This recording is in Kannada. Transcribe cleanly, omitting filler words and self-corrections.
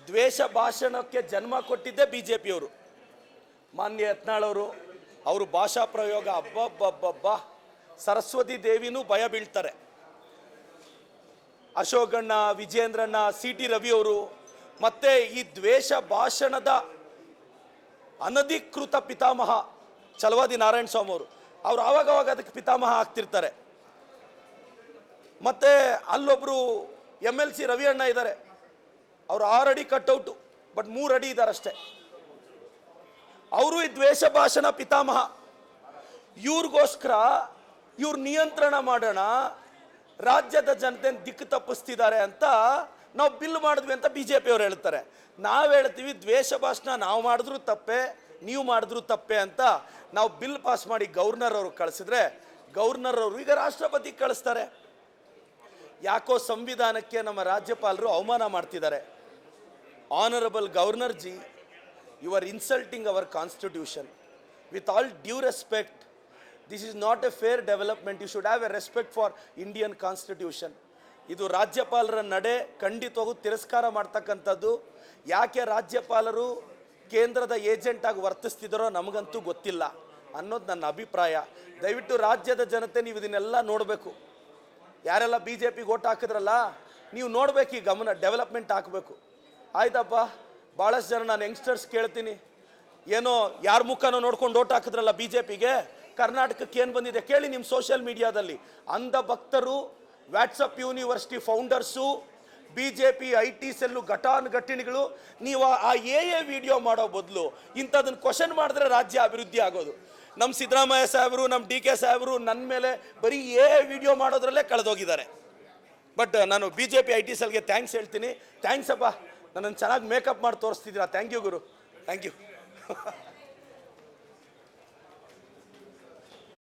ದ್ವೇಷ ಭಾಷಣಕ್ಕೆ ಜನ್ಮ ಕೊಟ್ಟಿದ್ದೇ ಬಿಜೆಪಿಯವರು. ಮಾನ್ಯ ಯತ್ನಾಳವರು ಅವರು ಭಾಷಾ ಪ್ರಯೋಗ ಅಬ್ಬಬ್ಬಬ್ಬ, ಸರಸ್ವತಿ ದೇವಿನೂ ಭಯ ಬೀಳ್ತಾರೆ. ಅಶೋಕಣ್ಣ, ವಿಜೇಂದ್ರಣ್ಣ, ಸಿ ಟಿ ರವಿಯವರು ಮತ್ತೆ ಈ ದ್ವೇಷ ಭಾಷಣದ ಅನಧಿಕೃತ ಪಿತಾಮಹ ಛಲವಾದಿ ನಾರಾಯಣ ಸ್ವಾಮಿ ಅವರು ಆವಾಗವಾಗ ಅದಕ್ಕೆ ಪಿತಾಮಹ ಆಗ್ತಿರ್ತಾರೆ. ಮತ್ತೆ ಅಲ್ಲೊಬ್ರು MLC ರವಿ ಅಣ್ಣ ಇದ್ದಾರೆ, ಅವರು 6 ಅಡಿ ಕಟ್ಔಟು, ಬಟ್ 3 ಅಡಿ ಇದ್ದಾರೆ ಅಷ್ಟೇ. ಅವರು ಈ ದ್ವೇಷ ಭಾಷಣ ಪಿತಾಮಹ. ಇವ್ರಿಗೋಸ್ಕರ ಇವ್ರು ನಿಯಂತ್ರಣ ಮಾಡೋಣ, ರಾಜ್ಯದ ಜನತೆ ದಿಕ್ಕು ತಪ್ಪಿಸ್ತಿದ್ದಾರೆ ಅಂತ ನಾವು ಬಿಲ್ ಮಾಡಿದ್ವಿ ಅಂತ BJP ಅವ್ರು ಹೇಳ್ತಾರೆ. ನಾವು ಹೇಳ್ತೀವಿ ದ್ವೇಷ ಭಾಷಣ ನಾವು ಮಾಡಿದ್ರು ತಪ್ಪೆ, ನೀವು ಮಾಡಿದ್ರು ತಪ್ಪೆ ಅಂತ ನಾವು ಬಿಲ್ ಪಾಸ್ ಮಾಡಿ ಗವರ್ನರ್ ಅವರು ಕಳಿಸಿದ್ರೆ ಗವರ್ನರ್ ಅವರು ಈಗ ರಾಷ್ಟ್ರಪತಿ ಕಳಿಸ್ತಾರೆ. ಯಾಕೋ ಸಂವಿಧಾನಕ್ಕೆ ನಮ್ಮ ರಾಜ್ಯಪಾಲರು ಅವಮಾನ ಮಾಡ್ತಿದ್ದಾರೆ. Honourable governor ji, you are insulting our constitution. With all due respect, this is not a fair development. You should have a respect for Indian constitution. ಇದು ರಾಜ್ಯಪಾಲರ ನಡೆ ಖಂಡಿತವಾಗೂ ತಿರಸ್ಕಾರ ಮಾಡ್ತಕ್ಕಂಥದ್ದು. ಯಾಕೆ ರಾಜ್ಯಪಾಲರು ಕೇಂದ್ರದ ಏಜೆಂಟ್ ಆಗಿ ವರ್ತಿಸ್ತಿದ್ದಾರೋ ನಮಗಂತೂ ಗೊತ್ತಿಲ್ಲ ಅನ್ನೋದು ನನ್ನ ಅಭಿಪ್ರಾಯ. ದಯವಿಟ್ಟು ರಾಜ್ಯದ ಜನತೆ ನೀವು ಇದನ್ನೆಲ್ಲ ನೋಡಬೇಕು. ಯಾರೆಲ್ಲ BJPಗೆ ಓಟ್ ಹಾಕಿದ್ರಲ್ಲ, ನೀವು ನೋಡಬೇಕು, ಈ ಗಮನ ಡೆವಲಪ್ಮೆಂಟ್ ಹಾಕಬೇಕು. ಆಯ್ತಪ್ಪ, ಭಾಳಷ್ಟು ಜನ ನಾನು ಯಂಗ್ಸ್ಟರ್ಸ್ ಕೇಳ್ತೀನಿ, ಏನೋ ಯಾರ ಮುಖನೋ ನೋಡ್ಕೊಂಡು ಓಟ್ ಹಾಕಿದ್ರಲ್ಲ BJPಗೆ, ಕರ್ನಾಟಕಕ್ಕೆ ಏನು ಬಂದಿದೆ ಕೇಳಿ ನಿಮ್ಮ ಸೋಷಿಯಲ್ ಮೀಡಿಯಾದಲ್ಲಿ. ಅಂಧ ಭಕ್ತರು, WhatsApp university founders, BJP IT cell ಘಟಾನುಘಟಿಣಿಗಳು, ನೀವು ಆ ವಿಡಿಯೋ ಮಾಡೋ ಬದಲು ಇಂಥದನ್ನು ಕ್ವಶನ್ ಮಾಡಿದ್ರೆ ರಾಜ್ಯ ಅಭಿವೃದ್ಧಿ ಆಗೋದು. ನಮ್ಮ ಸಿದ್ದರಾಮಯ್ಯ ಸಾಹೇಬರು, ನಮ್ಮ DK ಸಾಹೇಬರು ನನ್ನ ಮೇಲೆ ಬರೀ ವಿಡಿಯೋ ಮಾಡೋದ್ರಲ್ಲೇ ಕಳೆದೋಗಿದ್ದಾರೆ. ಬಟ್ ನಾನು BJP IT ಸೆಲ್ಗೆ ಥ್ಯಾಂಕ್ಸ್ ಹೇಳ್ತೀನಿ. ಥ್ಯಾಂಕ್ಸ್ ಅಪ್ಪ, ನನ್ನನ್ನು ಚೆನ್ನಾಗಿ ಮೇಕಪ್ ಮಾಡಿ ತೋರಿಸ್ತಿದ್ದೀರಾ. ಥ್ಯಾಂಕ್ ಯು ಗುರು, ಥ್ಯಾಂಕ್ ಯು.